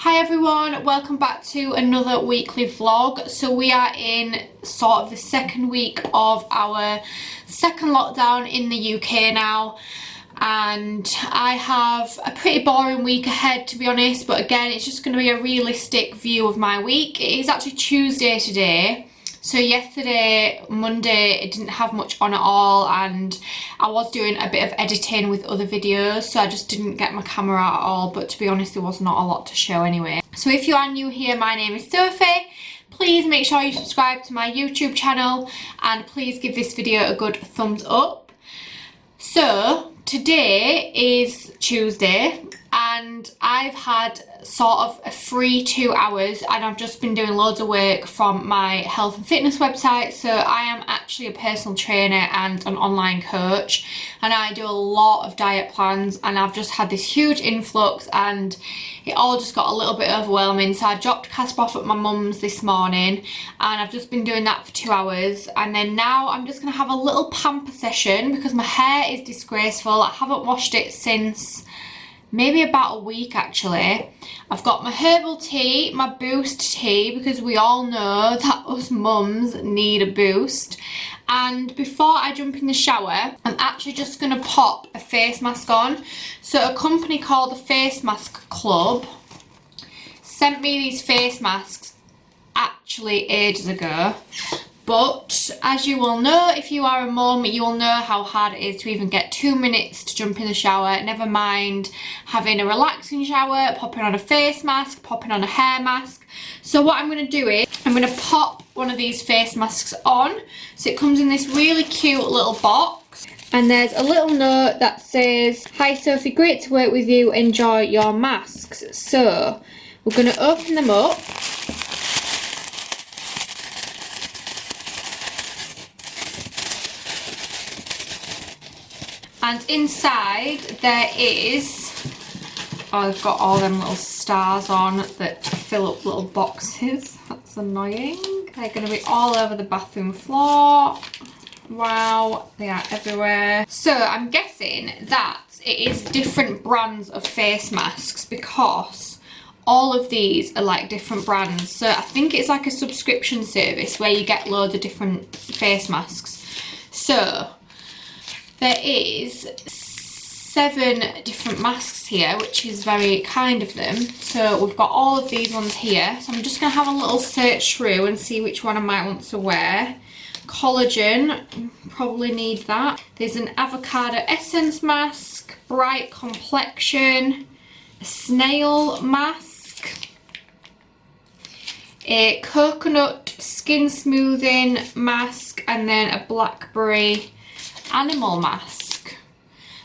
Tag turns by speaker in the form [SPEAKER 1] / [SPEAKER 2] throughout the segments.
[SPEAKER 1] Hi everyone, welcome back to another weekly vlog. So we are in sort of the second week of our second lockdown in the UK now, and I have a pretty boring week ahead, to be honest, but again it's just going to be a realistic view of my week. It is actually Tuesday today. So yesterday, Monday, it didn't have much on at all, and I was doing a bit of editing with other videos, so I just didn't get my camera out at all, but to be honest there was not a lot to show anyway. So if you are new here, my name is Sophie. Please make sure you subscribe to my YouTube channel and please give this video a good thumbs up. So today is Tuesday and I've had sort of a free 2 hours and I've just been doing loads of work from my health and fitness website. So I am actually a personal trainer and an online coach, and I do a lot of diet plans, and I've just had this huge influx and it all just got a little bit overwhelming. So I dropped Casper off at my mum's this morning and I've just been doing that for 2 hours, and then now I'm just going to have a little pamper session because my hair is disgraceful. I haven't washed it since maybe about a week actually. I've got my herbal tea, my boost tea, because we all know that us mums need a boost. And before I jump in the shower, I'm actually just going to pop a face mask on. So a company called the Face Mask Club sent me these face masks actually ages ago. But as you will know, if you are a mum, you will know how hard it is to even get 2 minutes to jump in the shower, never mind having a relaxing shower, popping on a face mask, popping on a hair mask. So what I'm going to do is I'm going to pop one of these face masks on. So it comes in this really cute little box, and there's a little note that says, "Hi Sophie, great to work with you, enjoy your masks." So we're going to open them up. And inside there is, oh, I've got all them little stars on that fill up little boxes. That's annoying. They're going to be all over the bathroom floor. Wow, they are everywhere. So I'm guessing that it is different brands of face masks because all of these are like different brands. So I think it's like a subscription service where you get loads of different face masks. So there is 7 different masks here, which is very kind of them. So we've got all of these ones here. So I'm just going to have a little search through and see which one I might want to wear. Collagen, probably need that. There's an avocado essence mask, bright complexion, a snail mask, a coconut skin smoothing mask, and then a blackberry animal mask.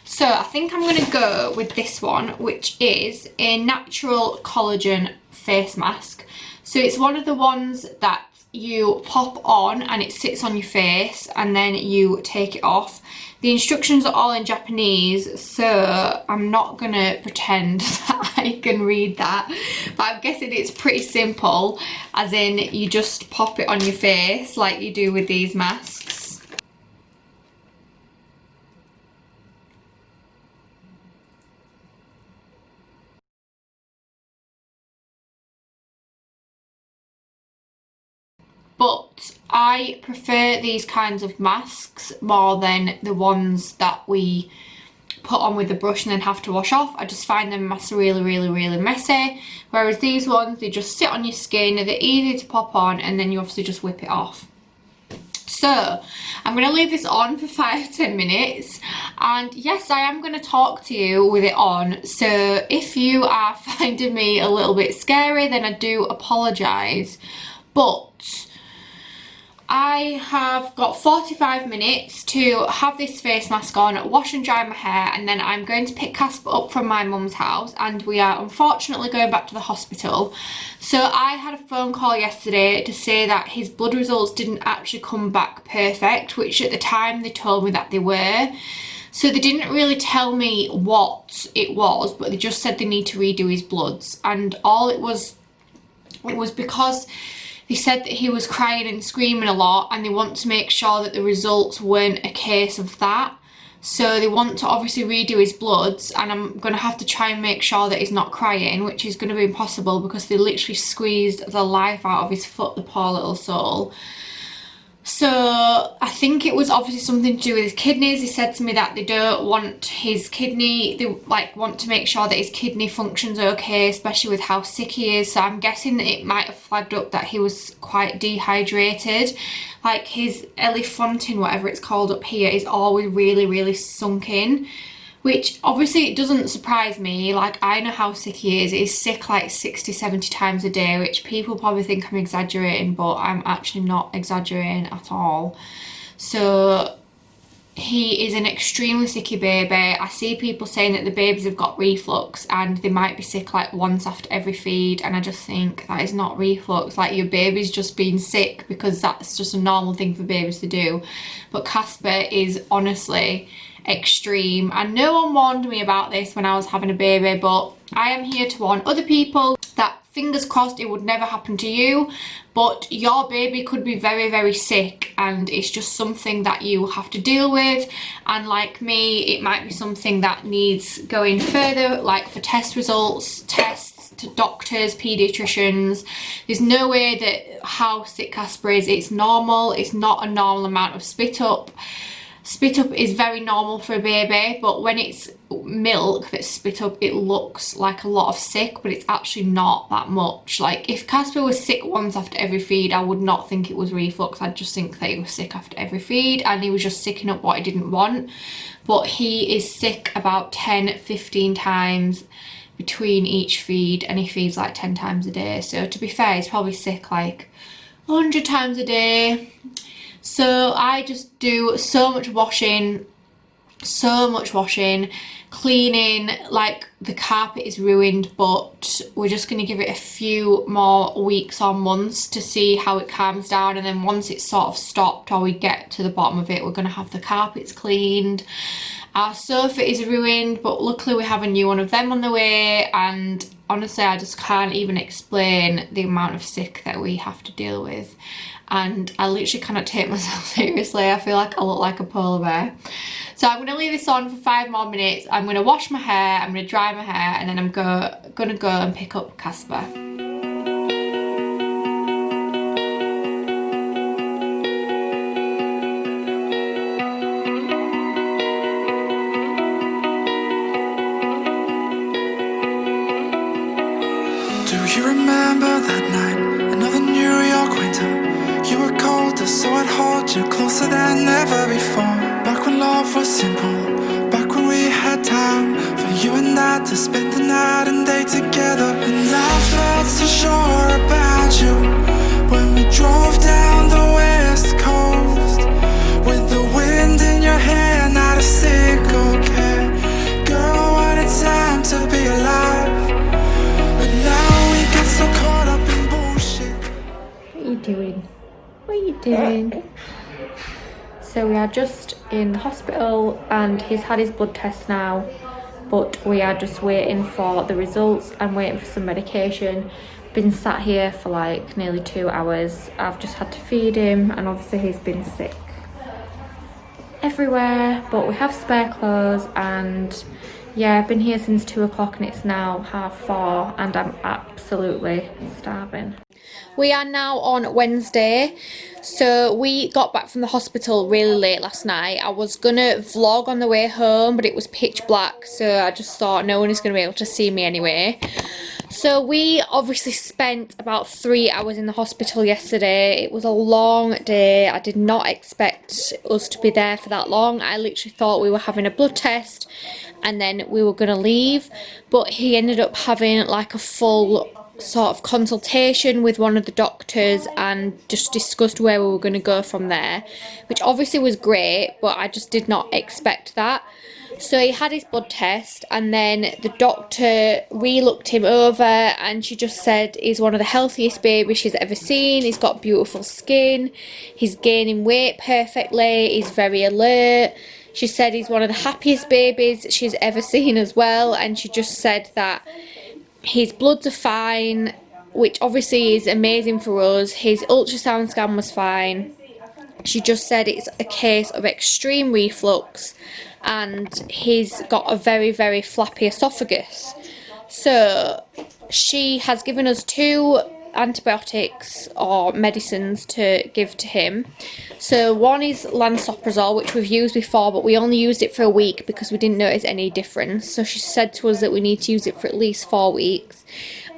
[SPEAKER 1] So I think I'm going to go with this one, which is a natural collagen face mask. So it's one of the ones that you pop on and it sits on your face and then you take it off. The instructions are all in Japanese, so I'm not going to pretend that I can read that, but I'm guessing it's pretty simple, as in you just pop it on your face like you do with these masks. But I prefer these kinds of masks more than the ones that we put on with the brush and then have to wash off. I just find them really messy. Whereas these ones, they just sit on your skin, they're easy to pop on, and then you obviously just whip it off. So I'm going to leave this on for 5-10 minutes, and yes, I am going to talk to you with it on. So if you are finding me a little bit scary, then I do apologise. But I have got 45 minutes to have this face mask on, wash and dry my hair, and then I'm going to pick Casper up from my mum's house, and we are unfortunately going back to the hospital. So I had a phone call yesterday to say that his blood results didn't actually come back perfect, which at the time they told me that they were. So they didn't really tell me what it was, but they just said they need to redo his bloods, and all it was because they said that he was crying and screaming a lot, and they want to make sure that the results weren't a case of that. So they want to obviously redo his bloods, and I'm going to have to try and make sure that he's not crying, which is going to be impossible because they literally squeezed the life out of his foot, the poor little soul. So I think it was obviously something to do with his kidneys. He said to me that they don't want his kidney, they like want to make sure that his kidney functions okay, especially with how sick he is. So I'm guessing that it might have flagged up that he was quite dehydrated. Like his elephantin, whatever it's called up here, is always really, really sunk in. Which obviously it doesn't surprise me. Like, I know how sick he is. He's sick like 60, 70 times a day, which people probably think I'm exaggerating, but I'm actually not exaggerating at all. So he is an extremely sicky baby. I see people saying that the babies have got reflux and they might be sick like once after every feed, and I just think that is not reflux. Like, your baby's just being sick because that's just a normal thing for babies to do. But Casper is honestly extreme, and no one warned me about this when I was having a baby, but I am here to warn other people that fingers crossed it would never happen to you, but your baby could be very, very sick, and it's just something that you have to deal with. And like me, it might be something that needs going further, like for test results, tests to doctors, pediatricians. There's no way that how sick Casper is, it's normal. It's not a normal amount of spit up. Spit up is very normal for a baby, but when it's milk that's spit up, it looks like a lot of sick, but it's actually not that much. Like, if Casper was sick once after every feed, I would not think it was reflux. I'd just think that he was sick after every feed and he was just sicking up what he didn't want. But he is sick about 10, 15 times between each feed, and he feeds like 10 times a day. So to be fair, he's probably sick like 100 times a day. So I just do so much washing, cleaning. Like, the carpet is ruined, but we're just going to give it a few more weeks or months to see how it calms down, and then once it's sort of stopped or we get to the bottom of it, we're going to have the carpets cleaned. Our sofa is ruined, but luckily we have a new one of them on the way, and honestly I just can't even explain the amount of sick that we have to deal with. And I literally cannot take myself seriously. I feel like I look like a polar bear. So I'm going to leave this on for 5 more minutes. I'm going to wash my hair, I'm going to dry my hair, and then I'm going to go and pick up Casper.
[SPEAKER 2] Do you remember that night? Another New York winter. You were colder, so I'd hold you closer than ever before. Back when love was simple, back when we had time for you and I to spend the night and day together. And I felt so sure about you when we drove down the west coast, with the wind in your hair, not a single care. Girl, what a time to be alive. But now we get so caught up in bullshit.
[SPEAKER 1] What are you doing? What are you doing? So we are just in the hospital and he's had his blood test now, but we are just waiting for the results and waiting for some medication. Been sat here for like nearly 2 hours. I've just had to feed him, and obviously he's been sick everywhere, but we have spare clothes. And yeah, I've been here since 2 o'clock and it's now 4:30 and I'm absolutely starving. We are now on Wednesday, so we got back from the hospital really late last night. I was gonna vlog on the way home, but it was pitch black, so I just thought no one is gonna be able to see me anyway. So we obviously spent about 3 hours in the hospital yesterday. It was a long day. I did not expect us to be there for that long. I literally thought we were having a blood test and then we were gonna leave, but he ended up having like a full sort of consultation with one of the doctors and just discussed where we were going to go from there, which obviously was great, but I just did not expect that. So he had his blood test, and then the doctor, we looked him over and she just said he's one of the healthiest babies she's ever seen. He's got beautiful skin, he's gaining weight perfectly, he's very alert. She said he's one of the happiest babies she's ever seen as well, and she just said that his bloods are fine, which obviously is amazing for us. His ultrasound scan was fine. She just said it's a case of extreme reflux and he's got a very, very flappy esophagus. So she has given us 2 antibiotics or medicines to give to him. So one is lansoprazole, which we've used before, but we only used it for a week because we didn't notice any difference. So she said to us that we need to use it for at least 4 weeks.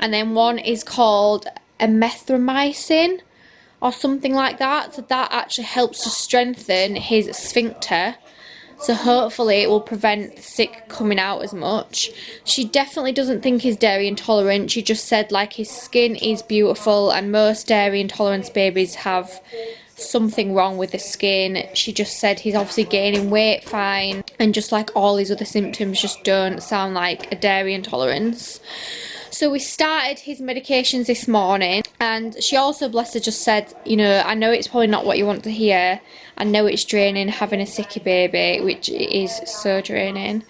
[SPEAKER 1] And then one is called erythromycin or something like that. So that actually helps to strengthen his sphincter. So hopefully it will prevent the sick coming out as much. She definitely doesn't think he's dairy intolerant. She just said like his skin is beautiful and most dairy intolerance babies have something wrong with the skin. She just said he's obviously gaining weight fine and just like all these other symptoms just don't sound like a dairy intolerance. So we started his medications this morning, and she also, bless her, just said, you know, I know it's probably not what you want to hear. I know it's draining having a sicky baby, which is so draining.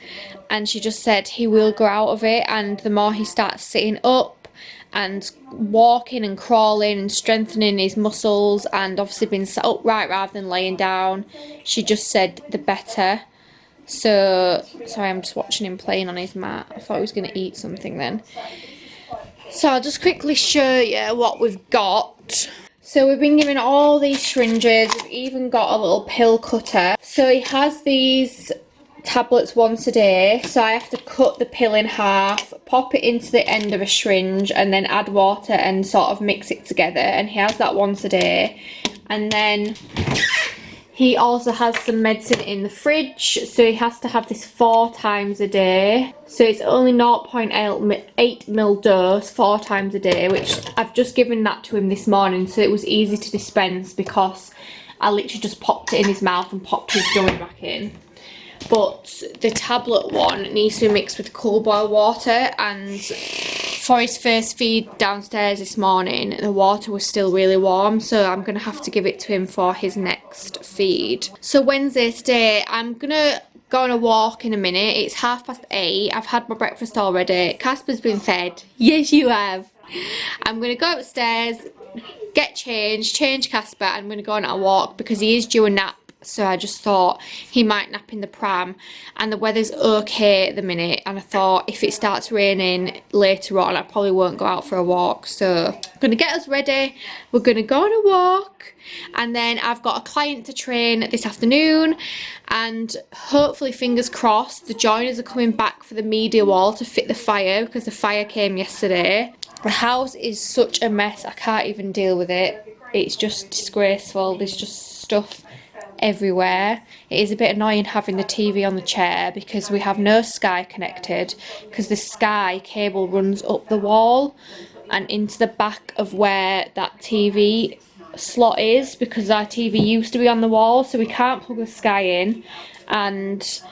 [SPEAKER 1] And she just said he will grow out of it, and the more he starts sitting up and walking and crawling and strengthening his muscles and obviously being sat upright rather than laying down, she just said the better. So, sorry, I'm just watching him playing on his mat. I thought he was going to eat something then. So I'll just quickly show you what we've got. So we've been given all these syringes. We've even got a little pill cutter. So he has these tablets once a day. So I have to cut the pill in half, pop it into the end of a syringe, and then add water and sort of mix it together. And he has that once a day. And then he also has some medicine in the fridge, so he has to have this 4 times a day. So it's only 0.8 ml dose 4 times a day, which I've just given that to him this morning, so it was easy to dispense because I literally just popped it in his mouth and popped his dummy back in. But the tablet one needs to be mixed with cool boiled water, and for his first feed downstairs this morning, the water was still really warm, so I'm going to have to give it to him for his next feed. So Wednesday today, I'm going to go on a walk in a minute. It's 8:30. I've had my breakfast already. Casper's been fed. Yes, you have. I'm going to go upstairs, get changed, change Casper, and I'm going to go on a walk because he is due a nap. So I just thought he might nap in the pram, and the weather's okay at the minute, and I thought if it starts raining later on I probably won't go out for a walk. So I'm going to get us ready, we're going to go on a walk, and then I've got a client to train this afternoon, and hopefully, fingers crossed, the joiners are coming back for the media wall to fit the fire because the fire came yesterday. The house is such a mess, I can't even deal with it. It's just disgraceful. There's just stuff everywhere. It is a bit annoying having the TV on the chair because we have no Sky connected, because the Sky cable runs up the wall and into the back of where that TV slot is, because our TV used to be on the wall, so we can't plug the Sky in. And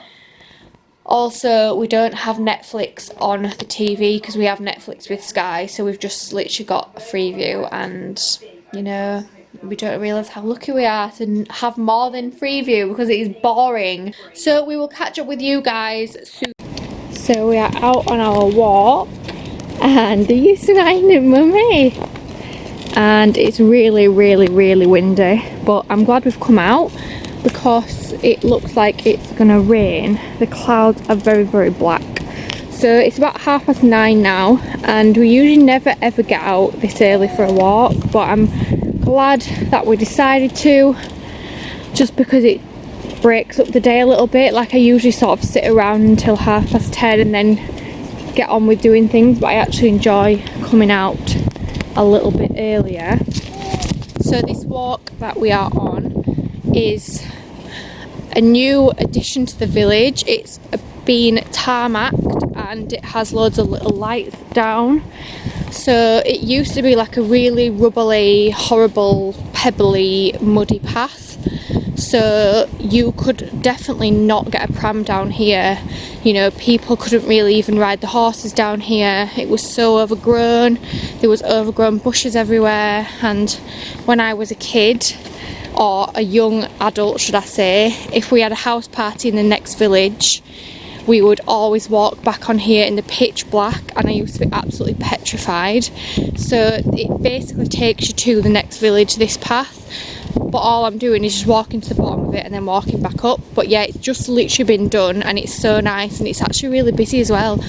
[SPEAKER 1] also we don't have Netflix on the TV because we have Netflix with Sky, so we've just literally got a Freeview, and you know, we don't realise how lucky we are to have more than Freeview because it is boring. So we will catch up with you guys soon. So we are out on our walk, and are you smiling, mummy? And it's really windy, but I'm glad we've come out because it looks like it's gonna rain. The clouds are very black. So it's about 9:30 now, and we usually never ever get out this early for a walk, but I'm glad that we decided to, just because it breaks up the day a little bit. Like I usually sort of sit around until 10:30 and then get on with doing things, but I actually enjoy coming out a little bit earlier. So this walk that we are on is a new addition to the village. It's been tarmacked and it has loads of little lights down. So it used to be like a really rubbly, horrible, pebbly, muddy path. So you could definitely not get a pram down here. You know, people couldn't really even ride the horses down here. It was so overgrown. There was overgrown bushes everywhere. And when I was a kid, or a young adult should I say, if we had a house party in the next village, we would always walk back on here in the pitch black, and I used to be absolutely petrified. So it basically takes you to the next village, this path, but all I'm doing is just walking to the bottom of it and then walking back up. But yeah, it's just literally been done and it's so nice, and it's actually really busy as well.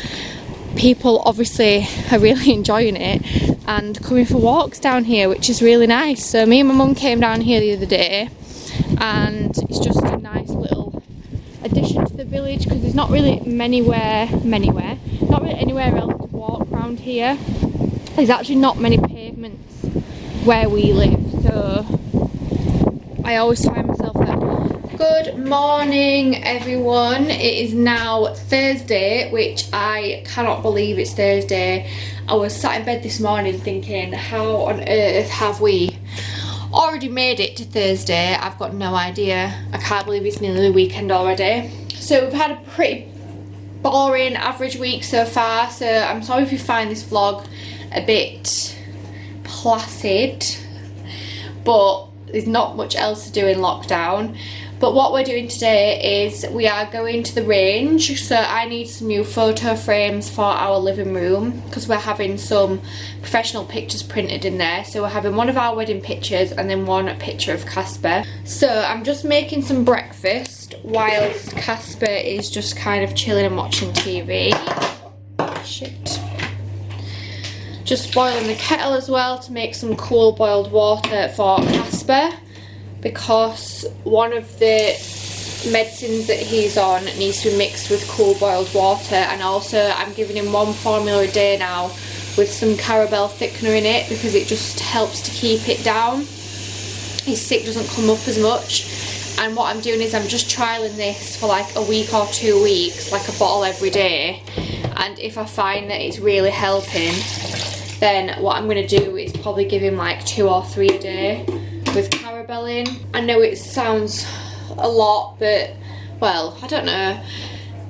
[SPEAKER 1] People obviously are really enjoying it and coming for walks down here, which is really nice. So me and my mum came down here the other day, and it's just a nice little addition to the village because there's not really not really anywhere else to walk around here. There's actually not many pavements where we live, so I always find myself there. Good morning everyone. It is now Thursday, which I cannot believe it's Thursday. I was sat in bed this morning thinking, how on earth have we already made it to Thursday? I've got no idea. I can't believe it's nearly the weekend already. So we've had a pretty boring average week so far, so I'm sorry if you find this vlog a bit placid, but there's not much else to do in lockdown. But what we're doing today is we are going to the range, so I need some new photo frames for our living room because we're having some professional pictures printed in there. So we're having one of our wedding pictures and then one picture of Casper. So I'm just making some breakfast whilst Casper is just kind of chilling and watching TV. Shit. Just boiling the kettle as well to make some cool boiled water for Casper, because one of the medicines that he's on needs to be mixed with cool boiled water, and also I'm giving him one formula a day now with some caramel thickener in it because it just helps to keep it down. His sick doesn't come up as much. And what I'm doing is I'm just trialling this for like a week or 2 weeks, like a bottle every day, and if I find that it's really helping, then what I'm going to do is probably give him like 2 or 3 a day with caramel in. I know it sounds a lot, but well, I don't know.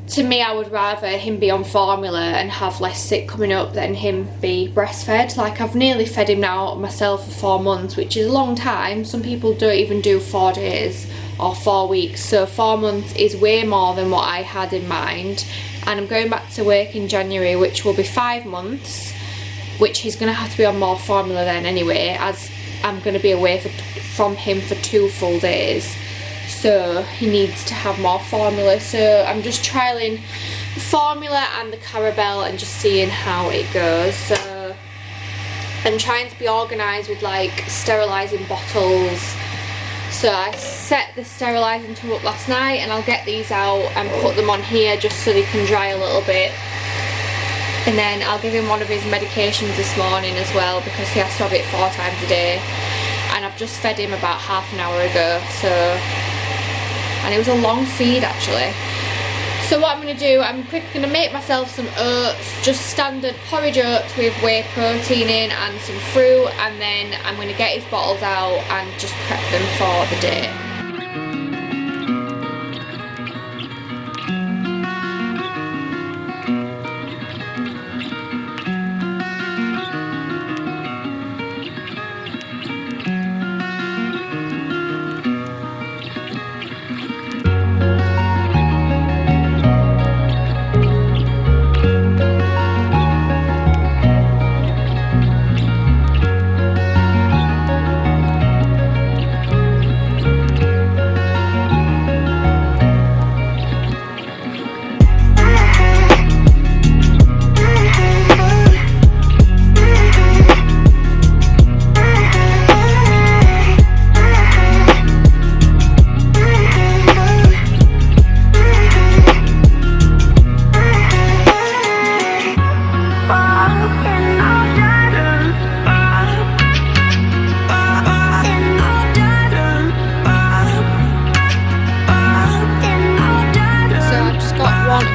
[SPEAKER 1] To me, I would rather him be on formula and have less sick coming up than him be breastfed. Like, I've nearly fed him now myself for 4 months, which is a long time. Some people don't even do 4 days or 4 weeks, so 4 months is way more than what I had in mind. And I'm going back to work in January, which will be 5 months, which he's going to have to be on more formula then anyway, as I'm going to be away from him for 2 full days, so he needs to have more formula. So I'm just trialling the formula and the caramel and just seeing how it goes. So I'm trying to be organised with like sterilising bottles. So I set the sterilising tub up last night, and I'll get these out and put them on here just so they can dry a little bit. And then I'll give him one of his medications this morning as well, because he has to have it 4 times a day. And I've just fed him about half an hour ago, so, and it was a long feed actually. So what I'm going to do, I'm quickly going to make myself some oats, just standard porridge oats with whey protein in and some fruit, and then I'm going to get his bottles out and just prep them for the day.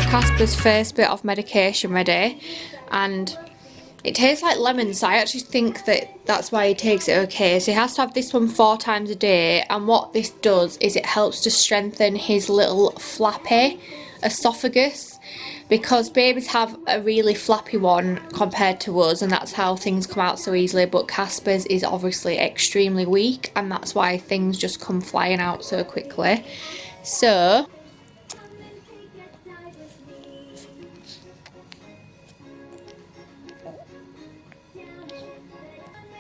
[SPEAKER 1] Casper's first bit of medication ready, and it tastes like lemon, so I actually think that that's why he takes it okay. So he has to have this one 4 times a day, and what this does is it helps to strengthen his little flappy esophagus, because babies have a really flappy one compared to us, and that's how things come out so easily. But Casper's is obviously extremely weak, and that's why things just come flying out so quickly. So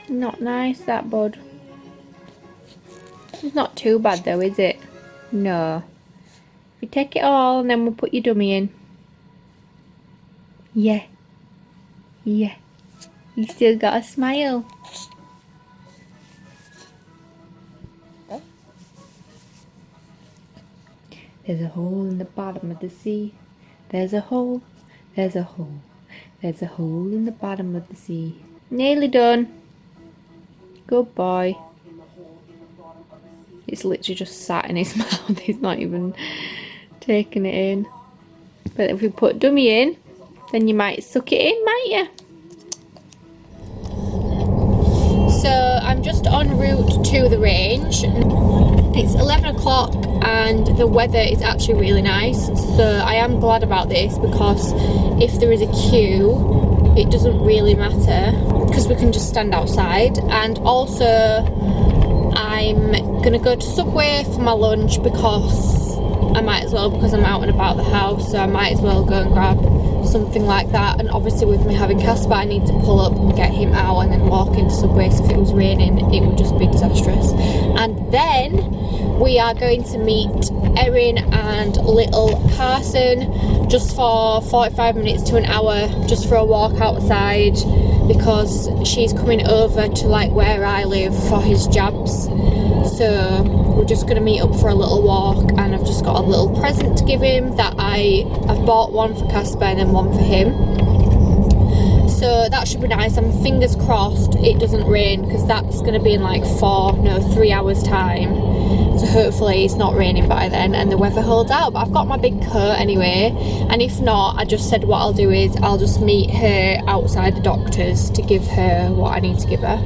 [SPEAKER 1] not nice, that bud. It's not too bad though, is it? No. We take it all and then we'll put your dummy in. Yeah. Yeah. You still got a smile. There's a hole in the bottom of the sea. There's a hole. There's a hole. There's a hole in the bottom of the sea. Nearly done. Good boy. It's literally just sat in his mouth. He's not even taking it in. But if we put dummy in, then you might suck it in, might you? So I'm just en route to the range. It's 11 o'clock and the weather is actually really nice. So I am glad about this because if there is a queue, it doesn't really matter because we can just stand outside. And also I'm gonna go to Subway for my lunch because I might as well, because I'm out and about the house, so I might as well go and grab something like that. And obviously with me having Casper, I need to pull up and get him out and then walk into Subway, so if it was raining it would just be disastrous. And then we are going to meet Erin and little Carson just for 45 minutes to an hour just for a walk outside because she's coming over to like where I live for his jabs. So we're just going to meet up for a little walk, and I've just got a little present to give him that I've bought one for Casper and then one for him. So that should be nice. I'm fingers crossed it doesn't rain because that's going to be in like 3 hours time. So hopefully it's not raining by then and the weather holds out. But I've got my big coat anyway, and if not, I just said what I'll do is I'll just meet her outside the doctor's to give her what I need to give her.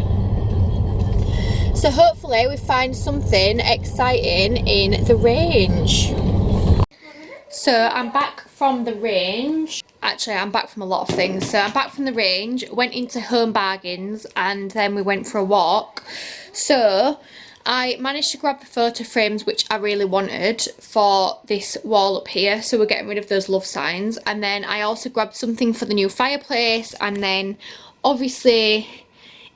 [SPEAKER 1] So hopefully we find something exciting in the range. So I'm back from the range. Actually, I'm back from a lot of things. So I'm back from the range, went into Home Bargains, and then we went for a walk. So I managed to grab the photo frames which I really wanted for this wall up here. So we're getting rid of those love signs. And then I also grabbed something for the new fireplace, and then obviously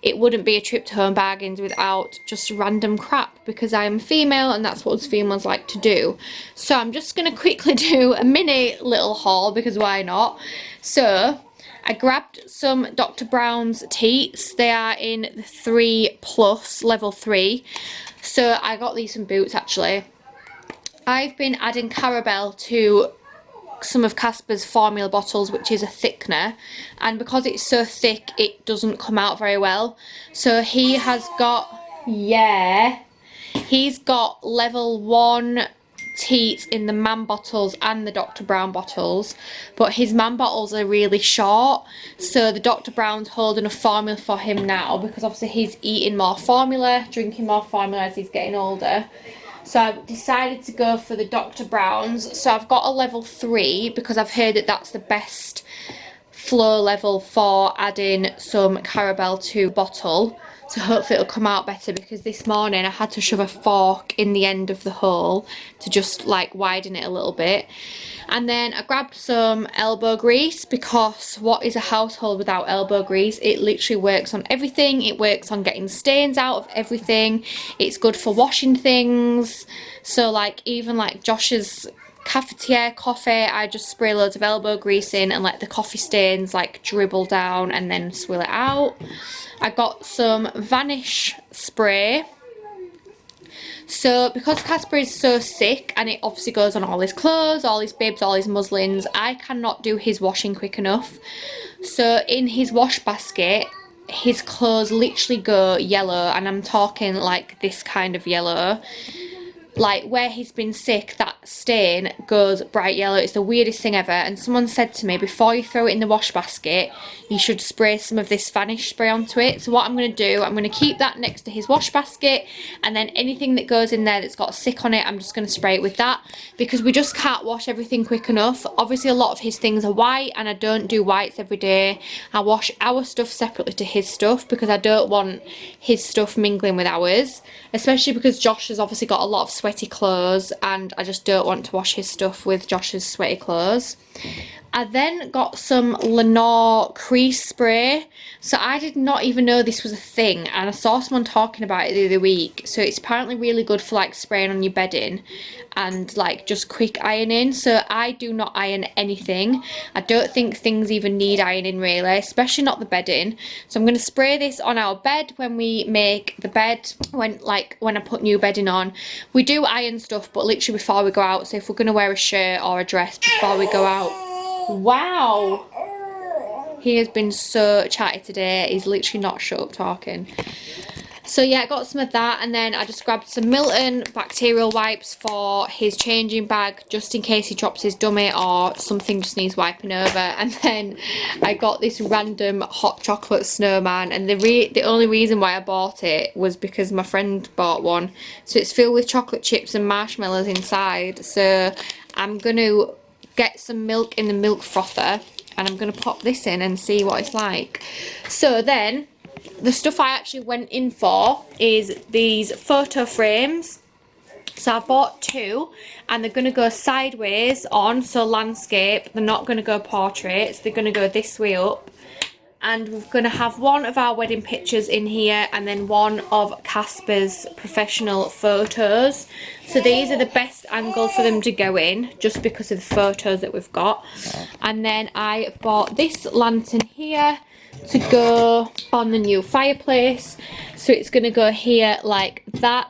[SPEAKER 1] it wouldn't be a trip to Home Bargains without just random crap because I'm female and that's what us females like to do. So I'm just going to quickly do a mini little haul because why not? So I grabbed some Dr. Brown's teats. They are in the 3+ level 3. So I got these some boots actually. I've been adding Carabel to some of Casper's formula bottles, which is a thickener, and because it's so thick it doesn't come out very well. So he has got, he's got level 1 teats in the man bottles and the Dr. Brown bottles, but his man bottles are really short, so the Dr. Brown's hold enough formula for him now because obviously he's eating more formula, drinking more formula as he's getting older. So I've decided to go for the Dr. Brown's. So I've got a level 3 because I've heard that that's the best flow level for adding some Carabel to bottle. So hopefully it'll come out better because this morning I had to shove a fork in the end of the hole to just like widen it a little bit. And then I grabbed some elbow grease because what is a household without elbow grease? It literally works on everything. It works on getting stains out of everything. It's good for washing things. So like even like Josh's cafetiere coffee, I just spray loads of elbow grease in and let the coffee stains like dribble down and then swill it out. I got some Vanish spray. So because Casper is so sick and it obviously goes on all his clothes, all his bibs, all his muslins, I cannot do his washing quick enough. So in his wash basket, his clothes literally go yellow, and I'm talking like this kind of yellow. Like where he's been sick, that stain goes bright yellow. It's the weirdest thing ever. And someone said to me, before you throw it in the wash basket, you should spray some of this Vanish spray onto it. So what I'm going to do, I'm going to keep that next to his wash basket, and then anything that goes in there that's got sick on it, I'm just going to spray it with that, because we just can't wash everything quick enough. Obviously a lot of his things are white, and I don't do whites every day. I wash our stuff separately to his stuff because I don't want his stuff mingling with ours, especially because Josh has obviously got a lot of sweaty clothes and I just don't want to wash his stuff with Josh's sweaty clothes. I then got some Lenore crease spray. So I did not even know this was a thing, and I saw someone talking about it the other week. So it's apparently really good for like spraying on your bedding and like just quick ironing. So I do not iron anything. I don't think things even need ironing really, especially not the bedding. So I'm going to spray this on our bed when we make the bed, when I put new bedding on. We do iron stuff, but literally before we go out. So if we're going to wear a shirt or a dress before we go out. Wow, he has been so chatty today. He's literally not shut up talking. So yeah, I got some of that, and then I just grabbed some Milton bacterial wipes for his changing bag, just in case he drops his dummy or something just needs wiping over. And then I got this random hot chocolate snowman, and the only reason why I bought it was because my friend bought one. So it's filled with chocolate chips and marshmallows inside. So I'm going to get some milk in the milk frother, and I'm going to pop this in and see what it's like. So then the stuff I actually went in for is these photo frames. So I bought 2, and they're going to go sideways on, so landscape. They're not going to go portraits, they're going to go this way up. And we're going to have one of our wedding pictures in here, and then one of Casper's professional photos. So these are the best angle for them to go in, just because of the photos that we've got. And then I bought this lantern here to go on the new fireplace. So it's going to go here like that,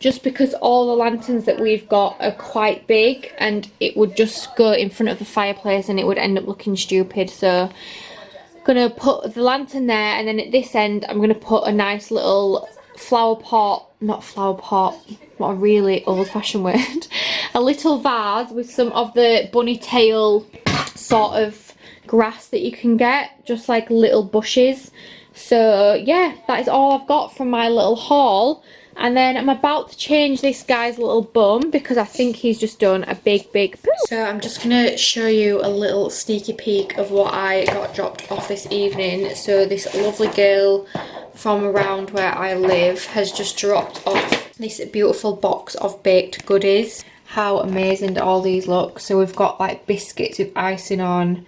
[SPEAKER 1] just because all the lanterns that we've got are quite big, and it would just go in front of the fireplace and it would end up looking stupid. So gonna put the lantern there, and then at this end I'm gonna put a nice little flower pot, not flower pot, what a really old-fashioned word, a little vase with some of the bunny tail sort of grass that you can get, just like little bushes. So yeah, that is all I've got from my little haul. And then I'm about to change this guy's little bum because I think he's just done a big poo. So I'm just going to show you a little sneaky peek of what I got dropped off this evening. So this lovely girl from around where I live has just dropped off this beautiful box of baked goodies. How amazing do all these look. So we've got like biscuits with icing on,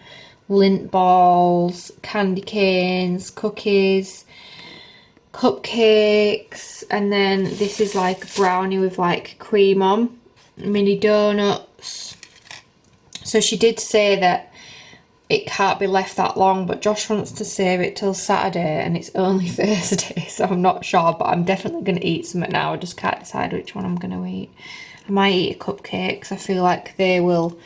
[SPEAKER 1] lint balls, candy canes, cookies, cupcakes, and then this is like brownie with like cream on, mini donuts. So she did say that it can't be left that long, but Josh wants to save it till Saturday, and it's only Thursday, so I'm not sure, but I'm definitely going to eat some now. I just can't decide which one I'm going to eat. I might eat a cupcake because I feel like they will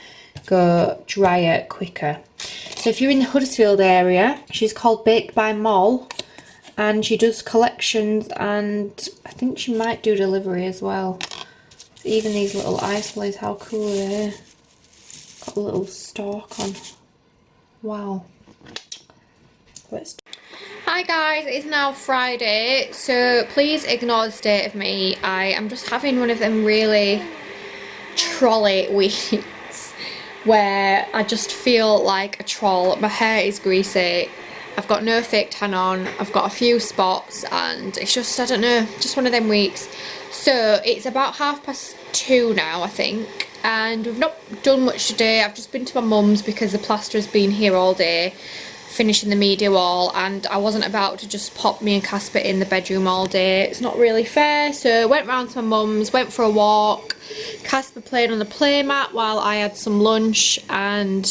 [SPEAKER 1] go drier quicker. So if you're in the Huddersfield area, she's called Baked by Moll, and she does collections, and I think she might do delivery as well. Even these little ice lays, how cool are they? Got a little stalk on. Wow. Hi guys, it's now Friday, so please ignore the state of me. I am just having one of them really trolley weeks where I just feel like a troll. My hair is greasy. I've got no fake tan on, I've got a few spots, and it's just, I don't know, just one of them weeks. So it's about 2:30 now, I think, and we've not done much today. I've just been to my mum's because the plasterer's been here all day finishing the media wall, and I wasn't about to just pop me and Casper in the bedroom all day. It's not really fair. So went round to my mum's, went for a walk. Casper played on the playmat while I had some lunch, and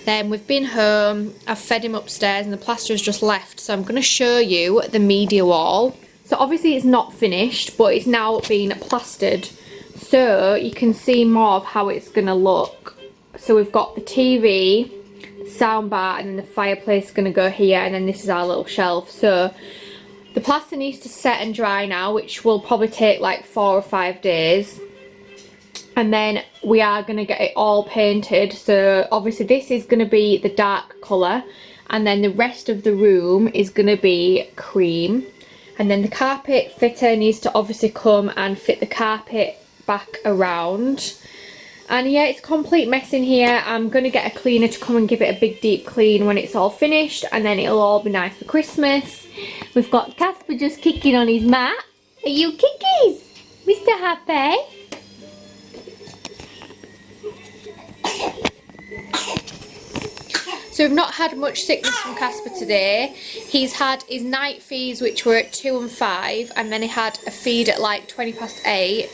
[SPEAKER 1] then we've been home. I've fed him upstairs and the plasterer's just left, so I'm going to show you the media wall. So obviously it's not finished, but it's now been plastered, so you can see more of how it's going to look. So we've got the TV, soundbar, and then the fireplace is going to go here, and then this is our little shelf. So the plaster needs to set and dry now, which will probably take like 4 or 5 days. And then we are going to get it all painted. So obviously this is going to be the dark colour, and then the rest of the room is going to be cream. And then the carpet fitter needs to obviously come and fit the carpet back around. And yeah, it's a complete mess in here. I'm going to get a cleaner to come and give it a big deep clean when it's all finished, and then it'll all be nice for Christmas. We've got Casper just kicking on his mat. Are you kickies, Mr. Happy? So we've not had much sickness from Casper today. He's had his night feeds, which were at 2 and 5, and then he had a feed at like 8:20,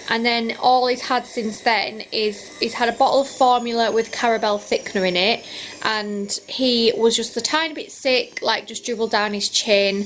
[SPEAKER 1] and then all he's had since then is he's had a bottle of formula with caramel thickener in it, and he was just a tiny bit sick, like just dribbled down his chin.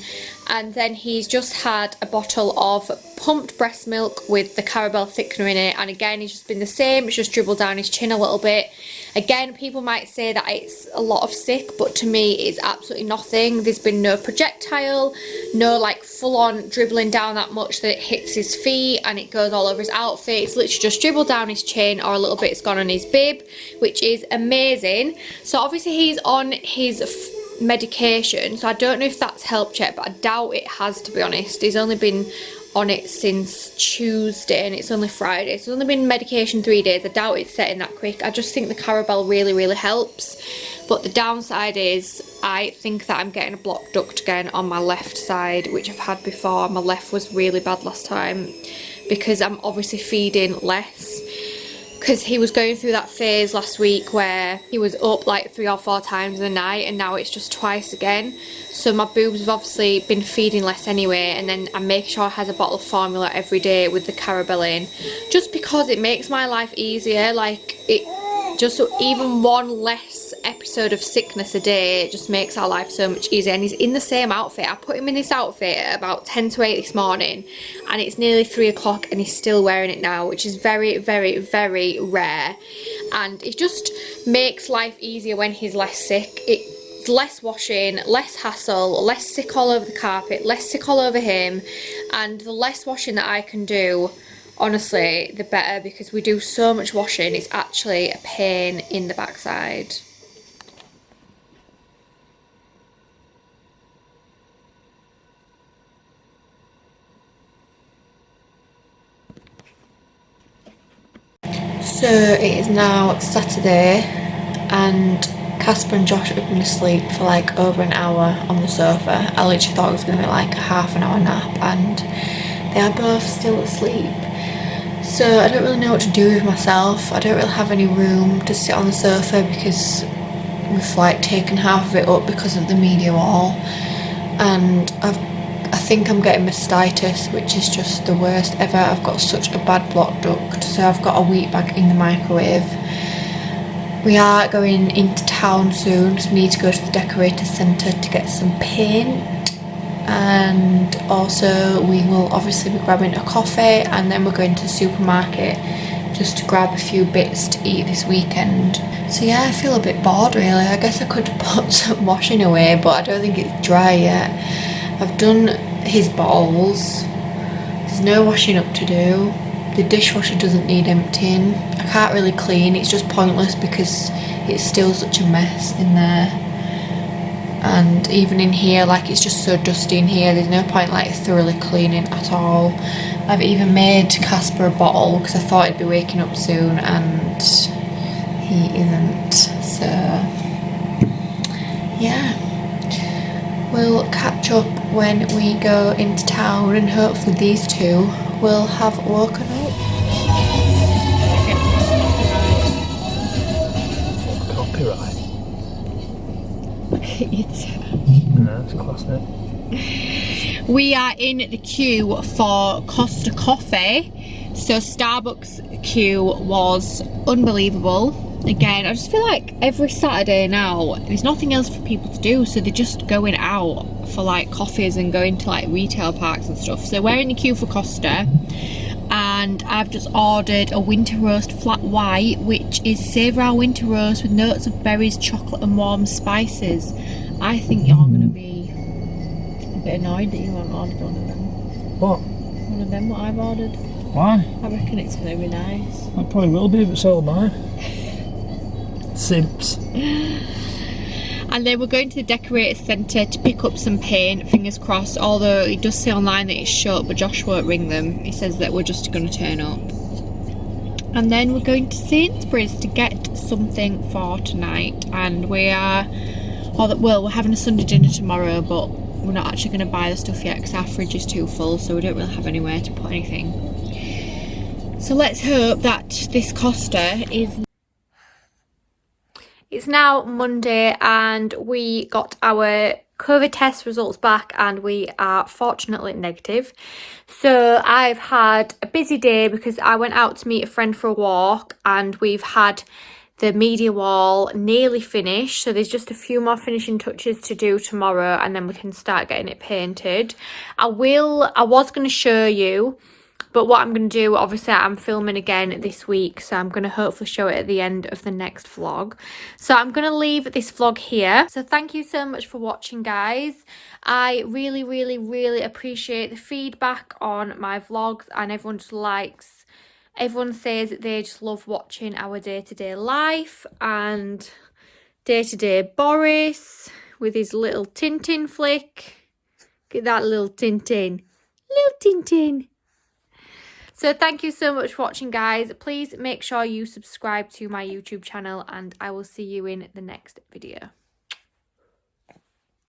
[SPEAKER 1] And then he's just had a bottle of pumped breast milk with the caramel thickener in it, and again he's just been the same, it's just dribbled down his chin a little bit. Again, people might say that it's a lot of sick, but to me it's absolutely nothing. There's been no projectile, no like full-on dribbling down that much that it hits his feet and it goes all over his outfit. It's literally just dribbled down his chin, or a little bit's gone on his bib, which is amazing. So obviously he's on his medication, so I don't know if that's helped yet, but I doubt it has, to be honest. He's only been on it since Tuesday and it's only Friday, so it's only been medication 3 days. I doubt it's setting that quick. I just think the caramel really helps, but the downside is I think that I'm getting a blocked duct again on my left side, which I've had before. My left was really bad last time because I'm obviously feeding less, because he was going through that phase last week where he was up like 3 or 4 times a night, and now it's just twice again. So my boobs have obviously been feeding less anyway, and then I make sure I has a bottle of formula every day with the caramel in, just because it makes my life easier. Like, it just, even one less episode of sickness a day just makes our life so much easier. And he's in the same outfit. I put him in this outfit at about 10 to 8 this morning, and it's nearly 3 o'clock and he's still wearing it now, which is very rare. And it just makes life easier when he's less sick. It's less washing, less hassle, less sick all over the carpet, less sick all over him, and the less washing that I can do, honestly, the better, because we do so much washing. It's actually a pain in the backside. So it is now Saturday, and Casper and Josh have been asleep for like over an hour on the sofa. I literally thought it was going to be like a half an hour nap, and they are both still asleep. So I don't really know what to do with myself. I don't really have any room to sit on the sofa because we've like taken half of it up because of the media wall, and I think I'm getting mastitis, which is just the worst ever. I've got such a bad blocked duct, so I've got a wheat bag in the microwave. We are going into town soon, so we need to go to the decorator centre to get some paint, and also we will obviously be grabbing a coffee, and then we're going to the supermarket just to grab a few bits to eat this weekend. So yeah, I feel a bit bored really. I guess I could put some washing away, but I don't think it's dry yet. I've done his bottles. There's no washing up to do. The dishwasher doesn't need emptying. I can't really clean, it's just pointless because it's still such a mess in there. And even in here, like, it's just so dusty in here, there's no point like thoroughly cleaning at all. I've even made Casper a bottle because I thought he'd be waking up soon, and he isn't. So yeah, we'll catch up when we go into town, and hopefully these two will have woken up.
[SPEAKER 3] Copyright. No, it's class, mate.
[SPEAKER 1] We are in the queue for Costa Coffee. So Starbucks queue was unbelievable. Again, I just feel like every Saturday now there's nothing else for people to do, so they're just going out for like coffees and going to like retail parks and stuff. So we're in the queue for Costa, and I've just ordered a winter roast flat white, which is savour our winter roast with notes of berries, chocolate and warm spices. I think you're going to be a bit annoyed that you haven't ordered one of them.
[SPEAKER 3] What?
[SPEAKER 1] One of them, what I've ordered.
[SPEAKER 3] Why?
[SPEAKER 1] I reckon it's going to be nice.
[SPEAKER 3] I probably will be, but so am I. Simps.
[SPEAKER 1] And then we're going to the decorator centre to pick up some paint, fingers crossed, although it does say online that it's shut, but Josh won't ring them. He says that we're just going to turn up. And then we're going to Sainsbury's to get something for tonight, and we are, well, we're having a Sunday dinner tomorrow, but we're not actually going to buy the stuff yet because our fridge is too full, so we don't really have anywhere to put anything. So let's hope that this Costa is... It's now Monday and we got our COVID test results back and we are fortunately negative. So I've had a busy day because I went out to meet a friend for a walk and we've had the media wall nearly finished. So there's just a few more finishing touches to do tomorrow and then we can start getting it painted. I was going to show you, but what I'm going to do, obviously I'm filming again this week, so I'm going to hopefully show it at the end of the next vlog. So I'm going to leave this vlog here. So thank you so much for watching, guys. I really, really, really appreciate the feedback on my vlogs, and everyone says that they just love watching our day-to-day life and day-to-day Boris with his little Tintin flick. Look at that little Tintin. Little Tintin. So thank you so much for watching, guys. Please make sure you subscribe to my YouTube channel and I will see you in the next video.